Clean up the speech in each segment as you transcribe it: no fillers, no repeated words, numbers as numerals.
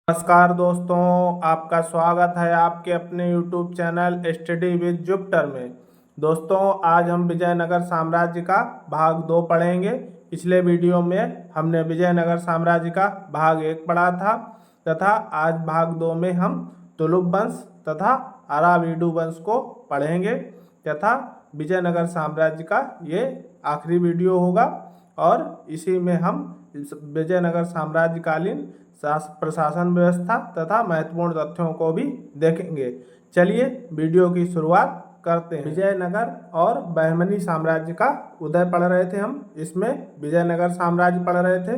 नमस्कार दोस्तों, आपका स्वागत है आपके अपने YouTube channel study with Jupiter में। दोस्तों, आज हम विजयनगर साम्राज्य का भाग 2 पढ़ेंगे। पिछले वीडियो में हमने विजयनगर साम्राज्य का भाग 1 पढ़ा था तथा आज भाग 2 में हम तुलुप वंश तथा अराविडु वंश को पढ़ेंगे तथा विजयनगर साम्राज्य का ये आखिरी वीडियो होगा और इसी में हम विजयनगर साम्राज्यकालीन प्रशासन व्यवस्था तथा महत्वपूर्ण तथ्यों को भी देखेंगे। चलिए वीडियो की शुरुआत करते हैं। विजयनगर और बहमनी साम्राज्य का उदय पढ़ रहे थे हम, इसमें विजयनगर साम्राज्य पढ़ रहे थे।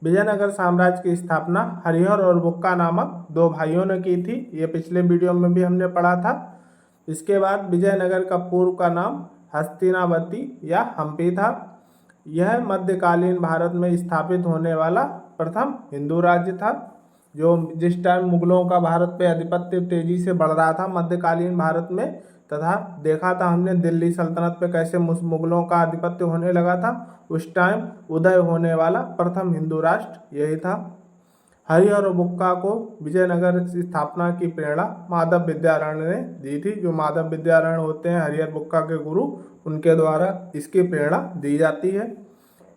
विजयनगर साम्राज्य की स्थापना हरिहर और बुक्का नामक 2 भाइयों ने की थी, ये पिछले वीडियो में भी हमने पढ़ा था। इसके बाद विजयनगर का पूर्व का नाम हस्तिनावती या हम्पी था। यह मध्यकालीन भारत में स्थापित होने वाला प्रथम हिंदू राज्य था। जिस टाइम मुगलों का भारत पे आधिपत्य तेजी से बढ़ रहा था मध्यकालीन भारत में, तथा देखा था हमने दिल्ली सल्तनत पे कैसे मुगलों का आधिपत्य होने लगा था, उस टाइम उदय होने वाला प्रथम हिंदू राष्ट्र यही था। हरिहर और बुक्का को विजयनगर की स्थापना की प्रेरणा माधव विद्यारण ने दी थी। जो माधव विद्यारण होते हैं हरिहर बुक्का के गुरु, उनके द्वारा इसकी प्रेरणा दी जाती है।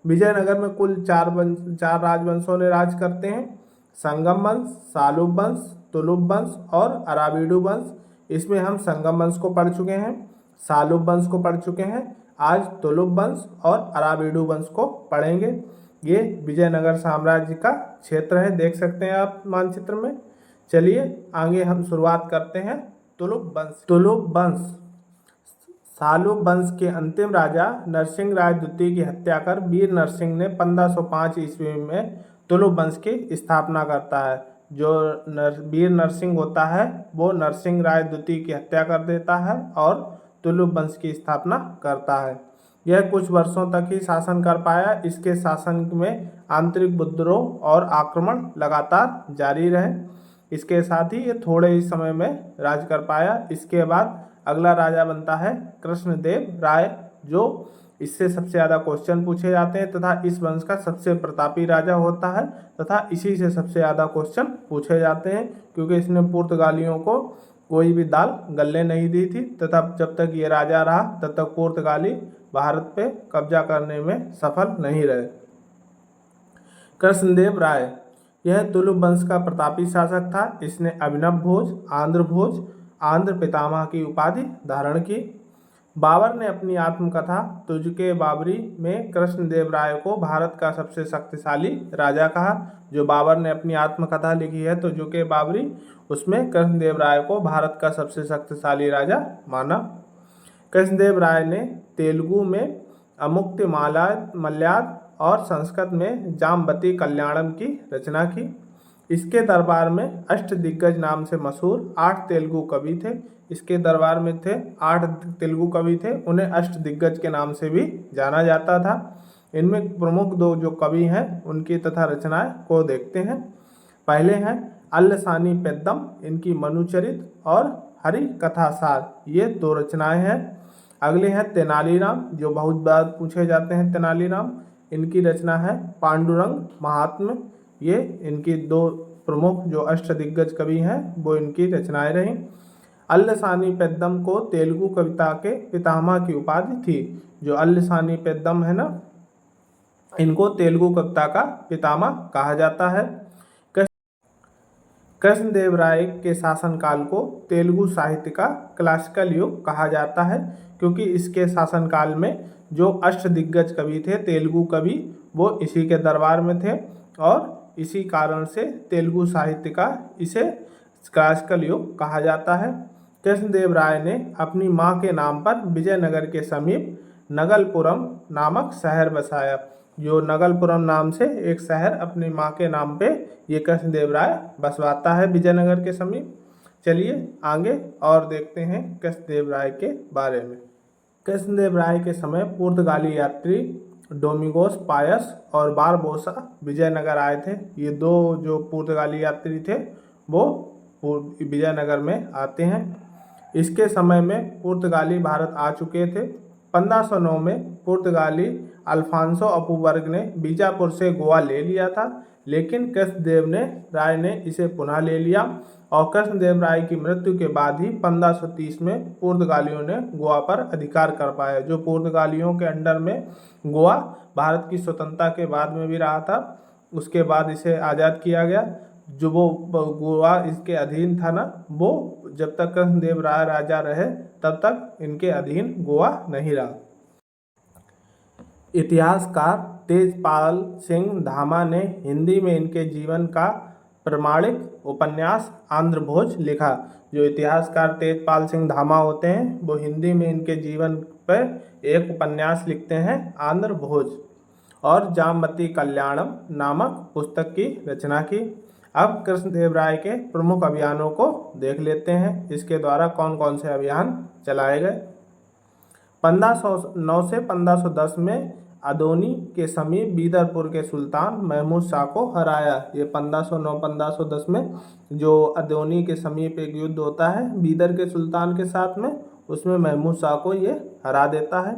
विजयनगर में कुल 4 राजवंशों ने राज करते हैं: संगम वंश, सालुब वंश, तुलुप वंश और अराविडु वंश। इसमें हम संगम वंश को पढ़ चुके हैं, सालुब वंश को पढ़ चुके हैं। आज तुलुप वंश और अराविडु वंश को पढ़ेंगे। ये विजयनगर साम्राज्य का क्षेत्र है, देख सकते हैं आप मानचित्र में। चलिए आगे हम शुरुआत करते हैं तुलुप वंश। तुलुप वंश सालुब वंश के अंतिम राजा नरसिंह राय द्वितीय की हत्या कर वीर नरसिंह ने 1505 ईस्वी में तुलुप वंश की स्थापना करता है। जो वीर नरसिंह होता है वो नरसिंह राय द्वितीय की हत्या कर देता है और तुलुप वंश की स्थापना करता है। यह कुछ वर्षों तक ही शासन कर पाया। इसके शासन में आंतरिक विद्रोह और आक्रमण लगातार जारी रहे। इसके साथ ही ये थोड़े ही समय में राज कर पाया। इसके बाद अगला राजा बनता है कृष्णदेव राय, जो इससे सबसे ज़्यादा क्वेश्चन पूछे जाते हैं तथा इस वंश का सबसे प्रतापी राजा होता है तथा इसी से सबसे ज़्यादा क्वेश्चन पूछे जाते हैं, क्योंकि इसने पुर्तगालियों को कोई भी दाल गलने नहीं दी थी तथा जब तक ये राजा रहा तब तक पुर्तगाली भारत पे कब्जा करने में सफल नहीं रहे। कृष्णदेव राय यह तुलुप वंश का प्रतापी शासक था। इसने अभिनव भोज, आंध्र पितामह की उपाधि धारण की। बाबर ने अपनी आत्मकथा तुझके बाबरी में कृष्णदेव राय को भारत का सबसे शक्तिशाली राजा कहा। जो बाबर ने अपनी आत्मकथा लिखी है तुझके बाबरी, उसमें कृष्णदेव राय को भारत का सबसे शक्तिशाली राजा माना। कृष्णदेव राय ने तेलुगु में अमुक्ति मल्याद और संस्कृत में जाम्बती कल्याणम की रचना की। इसके दरबार में अष्टदिग्गज नाम से मशहूर 8 तेलुगु कवि थे। इसके दरबार में थे 8 तेलुगु कवि थे, उन्हें अष्टदिग्गज के नाम से भी जाना जाता था। इनमें प्रमुख 2 जो कवि हैं उनकी तथा रचनाएं को देखते हैं। पहले हैं अल्लसानी पेद्दम, इनकी मनुचरित और हरि कथासार, ये 2 रचनाएं हैं। अगले हैं तेनालीराम, जो बहुत बार पूछे जाते हैं तेनालीराम, इनकी रचना है पांडुरंग महात्म्य। ये इनकी 2 प्रमुख जो अष्टदिग्गज कवि हैं वो इनकी रचनाएं रहीं। अल्लसानी पेद्दम को तेलुगु कविता के पितामह की उपाधि थी। जो अल्लसानी पेद्दम है ना, इनको तेलुगु कविता का पितामह कहा जाता है। कृष्णदेव राय के शासनकाल को तेलुगु साहित्य का क्लासिकल युग कहा जाता है, क्योंकि इसके शासनकाल में जो अष्टदिग्गज कवि थे तेलुगु कवि, वो इसी के दरबार में थे और इसी कारण से तेलुगु साहित्य का इसे क्लासिकल युग कहा जाता है। कृष्णदेव राय ने अपनी मां के नाम पर विजयनगर के समीप नगलपुरम नामक शहर बसाया। जो नगलपुरम नाम से एक शहर अपनी मां के नाम पे ये कृष्णदेव राय बसवाता है विजयनगर के समीप। चलिए आगे और देखते हैं कृष्णदेव राय के बारे में। कृष्णदेव राय के समय पुर्तगाली यात्री डोमिंगोस पायस और बारबोसा विजयनगर आए थे। ये 2 जो पुर्तगाली यात्री थे वो विजयनगर में आते हैं। इसके समय में पुर्तगाली भारत आ चुके थे। 1509 में पुर्तगाली अल्फांसो अपुवर्ग ने बीजापुर से गोवा ले लिया था, लेकिन कृष्णदेव राय ने इसे पुनः ले लिया और कृष्णदेव राय की मृत्यु के बाद ही 1530 में पुर्तगालियों ने गोवा पर अधिकार कर पाया। जो पुर्तगालियों के अंडर में गोवा भारत की स्वतंत्रता के बाद में भी रहा था, उसके बाद इसे आज़ाद किया गया। जो वो गोवा इसके अधीन था ना, वो जब तक कृष्णदेव राय राजा रहे तब तक इनके अधीन गोवा नहीं रहा। इतिहासकार तेजपाल सिंह धामा ने हिंदी में इनके जीवन का प्रमाणिक उपन्यास आंध्र भोज लिखा। जो इतिहासकार तेजपाल सिंह धामा होते हैं वो हिंदी में इनके जीवन पर एक उपन्यास लिखते हैं आंध्र भोज, और जामवती कल्याणम नामक पुस्तक की रचना की। अब कृष्णदेव राय के प्रमुख अभियानों को देख लेते हैं, इसके द्वारा कौन कौन से अभियान चलाए गए। 1509 से 1510 में अदोनी के समीप बीदरपुर के सुल्तान महमूद शाह को हराया। ये 1509-1510 में जो अदोनी के समीप एक युद्ध होता है बीदर के सुल्तान के साथ में, उसमें महमूद शाह को ये हरा देता है।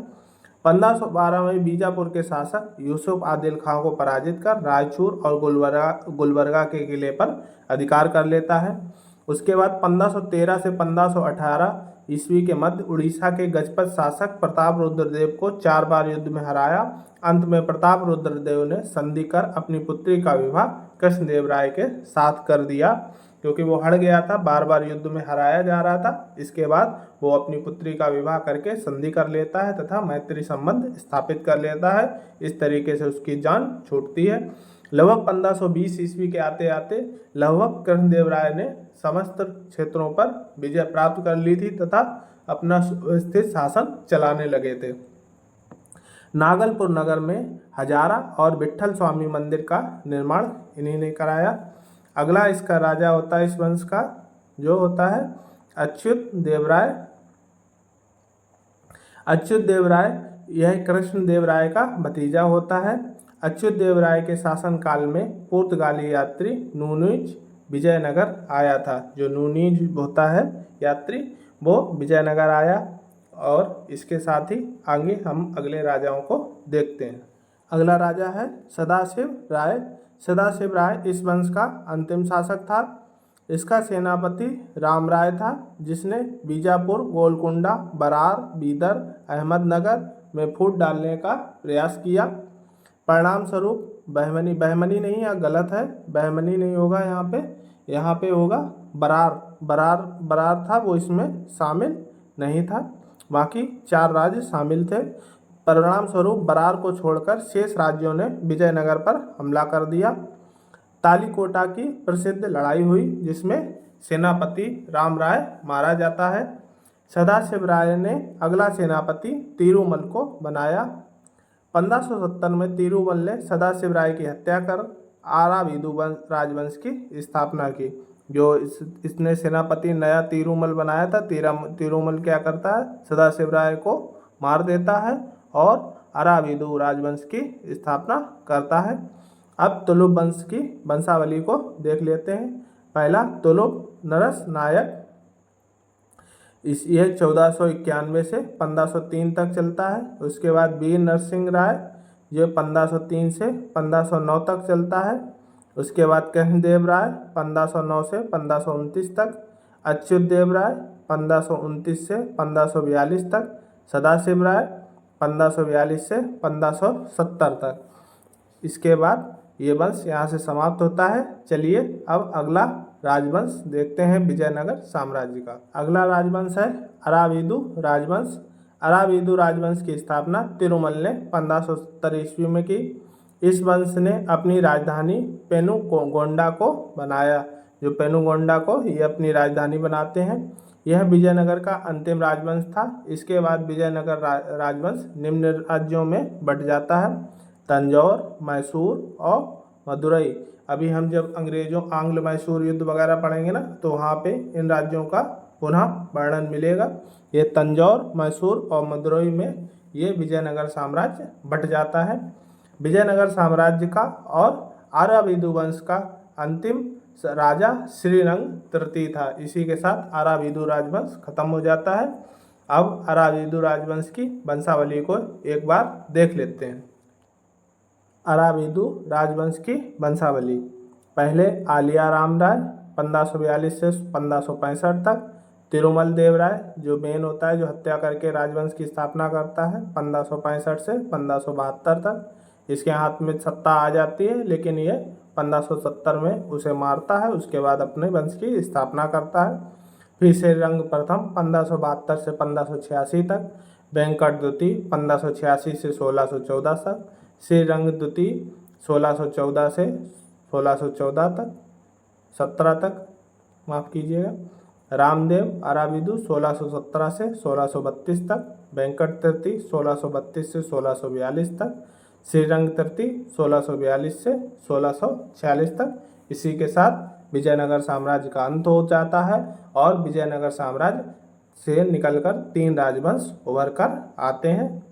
1512 में बीजापुर के शासक यूसुफ आदिल खां को पराजित कर रायचूर और गुलबर्गा के किले पर अधिकार कर लेता है। उसके बाद 1513 से 1518 ईस्वी के मध्य उड़ीसा के गजपत शासक प्रताप रुद्रदेव को 4 बार युद्ध में हराया। अंत में प्रताप रुद्रदेव ने संधि कर अपनी पुत्री का विवाह कृष्णदेव राय के साथ कर दिया, क्योंकि वो हट गया था, बार बार युद्ध में हराया जा रहा था। इसके बाद वो अपनी पुत्री का विवाह करके संधि कर लेता है तथा मैत्री संबंध स्थापित कर लेता है। इस तरीके से उसकी जान छूटती है। लगभग 1520 ईस्वी के आते आते लगभग कृष्णदेव राय ने समस्त क्षेत्रों पर विजय प्राप्त कर ली थी तथा अपना सुव्यवस्थित शासन चलाने लगे थे। नागलपुर नगर में हजारा और विट्ठल स्वामी मंदिर का निर्माण इन्हीं ने कराया। अगला इसका राजा होता है इस वंश का, जो होता है अच्युत देव राय। अच्युत देव राय यह कृष्णदेव राय का भतीजा होता है। अच्युत देव राय के शासनकाल में पुर्तगाली यात्री नूनीज विजयनगर आया था। जो नूनीज होता है यात्री वो विजयनगर आया, और इसके साथ ही आगे हम अगले राजाओं को देखते हैं। अगला राजा है सदाशिव राय। सदाशिव राय इस वंश का अंतिम शासक था। इसका सेनापति राम राय था, जिसने बीजापुर, गोलकुंडा, बरार, बीदर, अहमदनगर में फूट डालने का प्रयास किया। परिणाम स्वरूप बहमनी नहीं, यह गलत है, बहमनी नहीं होगा यहाँ पे होगा बरार था, वो इसमें शामिल नहीं था। बाकी 4 राज्य शामिल थे। परिणाम स्वरूप बरार को छोड़कर शेष राज्यों ने विजयनगर पर हमला कर दिया। तालीकोटा की प्रसिद्ध लड़ाई हुई, जिसमें सेनापति राम राय मारा जाता है। सदाशिव राय ने अगला सेनापति तिरुमल को बनाया। 1570 में तिरुमल ने सदाशिव राय की हत्या कर आराविदु राजवंश की स्थापना की। जो इसने सेनापति नया तिरुमल बनाया था, तिरुमल क्या करता है, सदाशिव राय को मार देता है और आराविदु राजवंश की स्थापना करता है। अब तुलुप वंश की वंशावली को देख लेते हैं। पहला तुलुप नरस नायक, यह 1491 से 1503 तक चलता है। उसके बाद वीर नरसिंह राय, जो 1503 से 1509 तक चलता है। उसके बाद कृष्णदेव राय 1509 से 1529 तक। अच्युत देव राय 1529 से 1542 तक। सदाशिव राय 1542 से 1570 तक। इसके बाद ये वंश यहाँ से समाप्त होता है। चलिए अब अगला राजवंश देखते हैं विजयनगर साम्राज्य का। अगला राजवंश है अराविदु राजवंश। अराविदु राजवंश की स्थापना तिरुमल ने 1570 ईस्वी में की। इस वंश ने अपनी राजधानी पेनुगोंडा को बनाया। जो पेनुगोंडा को ये अपनी राजधानी बनाते हैं। यह विजयनगर का अंतिम राजवंश था। इसके बाद विजयनगर राजवंश निम्न राज्यों में बंट जाता है: तंजौर, मैसूर और मदुरई। अभी हम जब आंग्ल मैसूर युद्ध वगैरह पढ़ेंगे ना, तो वहाँ पे इन राज्यों का पुनः वर्णन मिलेगा। ये तंजौर, मैसूर और मदुरई में ये विजयनगर साम्राज्य बंट जाता है। विजयनगर साम्राज्य का और आराविदु वंश का अंतिम राजा श्रीरंग तृतीय था। इसी के साथ आराविदु राजवंश खत्म हो जाता है। अब आराविदु राजवंश की वंशावली को एक बार देख लेते हैं। अराविदु राजवंश की वंशावली। पहले आलिया राम राय 1542 से 1565 तक। तिरुमल देव राय जो मेन होता है, जो हत्या करके राजवंश की स्थापना करता है, 1565 से 1572 तक। इसके हाथ में सत्ता आ जाती है, लेकिन ये 1570 में उसे मारता है। उसके बाद अपने वंश की स्थापना करता है। फिर श्रीरंग प्रथम 1572 से 1586 तक। वेंकट द्वितीय 1586 से 1614 तक। श्रीरंग द्वितीय 1614 से 1614 तक 17 तक, माफ़ कीजिएगा। रामदेव अराविदु 1617 से 1632 तक। वेंकट तृतीय 1632 से 1642 तक। श्रीरंग तृतीय 1642 से 1646 तक। इसी के साथ विजयनगर साम्राज्य का अंत हो जाता है और विजयनगर साम्राज्य से निकलकर 3 राजवंश उभर कर आते हैं।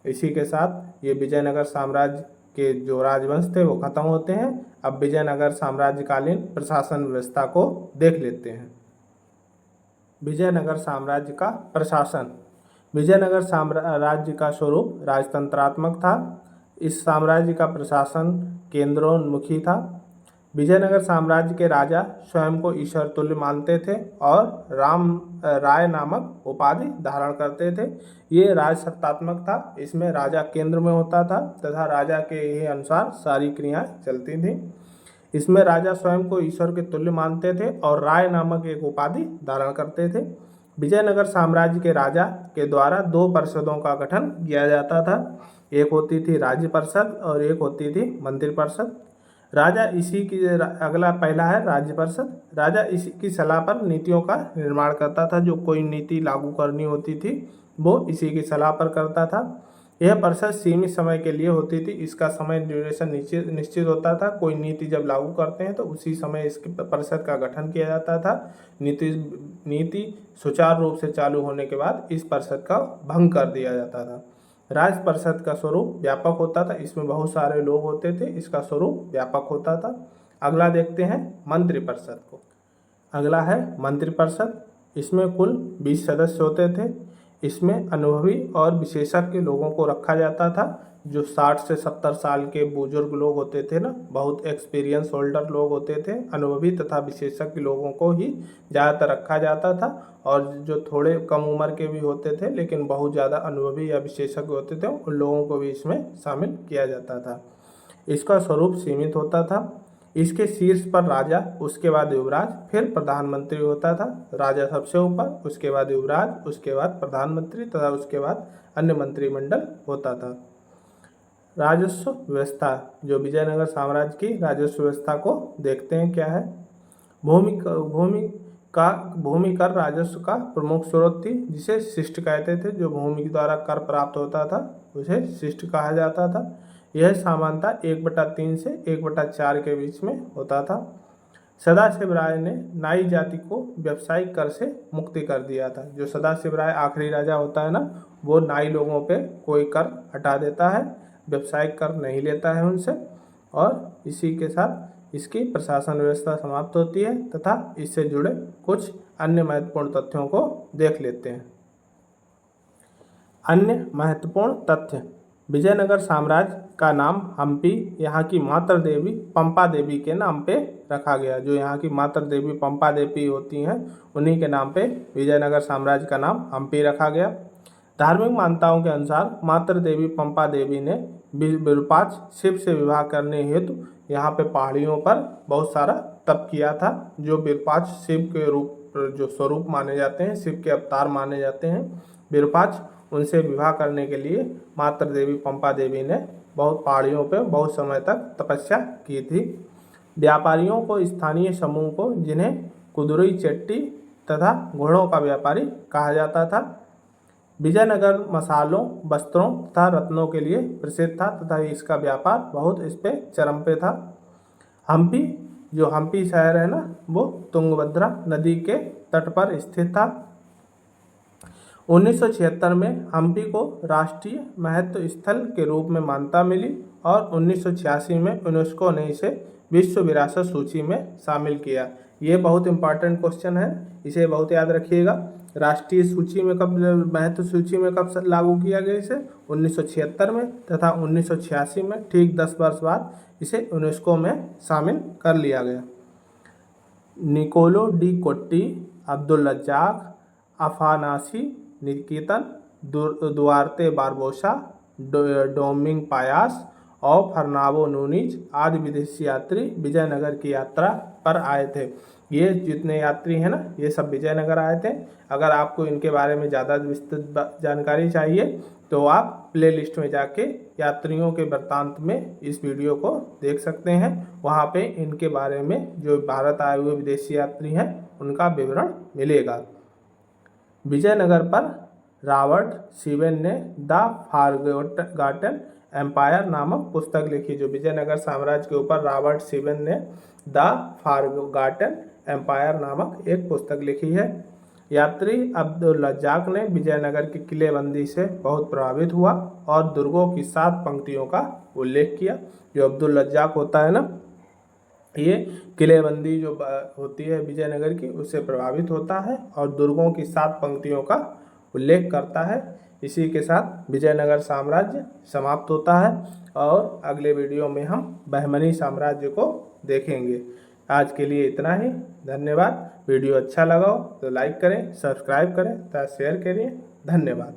इसी के साथ ये विजयनगर साम्राज्य के जो राजवंश थे वो खत्म होते हैं। अब विजयनगर साम्राज्यकालीन प्रशासन व्यवस्था को देख लेते हैं। विजयनगर साम्राज्य का प्रशासन। विजयनगर साम्राज्य का स्वरूप राजतंत्रात्मक था। इस साम्राज्य का प्रशासन केंद्रोन्मुखी था। विजयनगर साम्राज्य के राजा स्वयं को ईश्वर तुल्य मानते थे और राय नामक उपाधि धारण करते थे। ये राजसत्तात्मक था। इसमें राजा केंद्र में होता था तथा राजा के ही अनुसार सारी क्रियाएं चलती थीं। इसमें राजा स्वयं को ईश्वर के तुल्य मानते थे और राय नामक एक उपाधि धारण करते थे। विजयनगर साम्राज्य के राजा के द्वारा 2 परिषदों का गठन किया जाता था। एक होती थी राज्य परिषद और एक होती थी मंत्री परिषद। राजा इसी की पहला है राज्य परिषद। राजा इसी की सलाह पर नीतियों का निर्माण करता था। जो कोई नीति लागू करनी होती थी वो इसी की सलाह पर करता था। यह परिषद सीमित समय के लिए होती थी। इसका समय ड्यूरेशन निश्चित होता था। कोई नीति जब लागू करते हैं तो उसी समय इस परिषद का गठन किया जाता था। नीति सुचारू रूप से चालू होने के बाद इस परिषद का भंग कर दिया जाता था। राज्य परिषद का स्वरूप व्यापक होता था। इसमें बहुत सारे लोग होते थे। इसका स्वरूप व्यापक होता था। अगला देखते हैं मंत्री परिषद को। अगला है मंत्री परिषद। इसमें कुल 20 सदस्य होते थे। इसमें अनुभवी और विशेषज्ञ लोगों को रखा जाता था। जो 60 से 70 साल के बुजुर्ग लोग होते थे ना, बहुत एक्सपीरियंस होल्डर लोग होते थे। अनुभवी तथा विशेषज्ञ लोगों को ही ज़्यादातर रखा जाता था और जो थोड़े कम उम्र के भी होते थे लेकिन बहुत ज़्यादा अनुभवी या विशेषज्ञ होते थे उन लोगों को भी इसमें शामिल किया जाता था। इसका स्वरूप सीमित होता था। इसके शीर्ष पर राजा, उसके बाद युवराज, फिर प्रधानमंत्री होता था। राजा सबसे ऊपर, उसके बाद युवराज, उसके बाद प्रधानमंत्री तथा उसके बाद अन्य मंत्रिमंडल होता था। राजस्व व्यवस्था। जो विजयनगर साम्राज्य की राजस्व व्यवस्था को देखते हैं क्या है। भूमि कर राजस्व का प्रमुख स्रोत थी, जिसे शिष्ट कहते थे। जो भूमि के द्वारा कर प्राप्त होता था उसे शिष्ट कहा जाता था। यह सामान्यतः 1/3 से 1/4 के बीच में होता था। सदाशिव राय ने नाई जाति को व्यावसायिक कर से मुक्ति कर दिया था। जो सदाशिव राय आखिरी राजा होता है ना, वो नाई लोगों पे कोई कर हटा देता है, व्यावसायिक कर नहीं लेता है उनसे। और इसी के साथ इसकी प्रशासन व्यवस्था समाप्त होती है तथा इससे जुड़े कुछ अन्य महत्वपूर्ण तथ्यों को देख लेते हैं। अन्य महत्वपूर्ण तथ्य। विजयनगर साम्राज्य का नाम हम्पी यहाँ की मातृ देवी पंपा देवी के नाम पे रखा गया। जो यहाँ की मातृ देवी पंपा देवी होती हैं उन्हीं के नाम पे विजयनगर साम्राज्य का नाम हम्पी रखा गया। धार्मिक मान्यताओं के अनुसार मातृ देवी पंपा देवी ने विरूपाक्ष शिव से विवाह करने हेतु यहाँ पे पहाड़ियों पर बहुत सारा तप किया था। जो विरूपाक्ष शिव के रूप, जो स्वरूप माने जाते हैं, शिव के अवतार माने जाते हैं विरूपाक्ष, उनसे विवाह करने के लिए मातृ देवी पंपा देवी ने बहुत पहाड़ियों पर बहुत समय तक तपस्या की थी। व्यापारियों को, स्थानीय समूह को, जिन्हें कुदुरई चट्टी तथा घोड़ों का व्यापारी कहा जाता था। विजयनगर मसालों, वस्त्रों तथा रत्नों के लिए प्रसिद्ध था तथा इसका व्यापार बहुत इस पे चरम पे था। हम्पी, जो हम्पी शहर है ना, वो तुंगभद्रा नदी के तट पर स्थित था। 1976 में हम्पी को राष्ट्रीय महत्व स्थल के रूप में मान्यता मिली और 1986 में यूनेस्को ने इसे विश्व विरासत सूची में शामिल किया। ये बहुत इंपॉर्टेंट क्वेश्चन है, इसे बहुत याद रखिएगा। राष्ट्रीय सूची में कब, महत्व सूची में कब लागू किया गया इसे? 1976 में तथा 1986 में, ठीक 10 वर्ष बाद इसे यूनेस्को में शामिल कर लिया गया। Niccolo de Conti, Abdul Razzaq, Afanasy Nikitin, Duarte Barbosa, Domingo Paes और फर्नांडो नूनीज आदि विदेशी यात्री विजयनगर की यात्रा पर आए थे। ये जितने यात्री हैं ना, ये सब विजयनगर आए थे। अगर आपको इनके बारे में ज़्यादा विस्तृत जानकारी चाहिए तो आप प्लेलिस्ट में जाके यात्रियों के वृत्तांत में इस वीडियो को देख सकते हैं। वहाँ पे इनके बारे में जो भारत आए हुए विदेशी यात्री हैं उनका विवरण मिलेगा। विजयनगर पर रॉबर्ट सीवेन ने द फॉरगॉटन एम्पायर नामक पुस्तक लिखी। जो विजयनगर साम्राज्य के ऊपर रॉबर्ट सीवेन ने द फॉरगॉटन एम्पायर नामक एक पुस्तक लिखी है। यात्री अब्दुल रज्जाक ने विजयनगर की किलेबंदी से बहुत प्रभावित हुआ और दुर्गों की 7 पंक्तियों का उल्लेख किया। जो अब्दुल रज्जाक होता है ना, ये किलेबंदी जो होती है विजयनगर की, उससे प्रभावित होता है और दुर्गों की 7 पंक्तियों का उल्लेख करता है। इसी के साथ विजयनगर साम्राज्य समाप्त होता है और अगले वीडियो में हम बहमनी साम्राज्य को देखेंगे। आज के लिए इतना ही, धन्यवाद। वीडियो अच्छा लगा हो तो लाइक करें, सब्सक्राइब करें तथा शेयर करिए। धन्यवाद।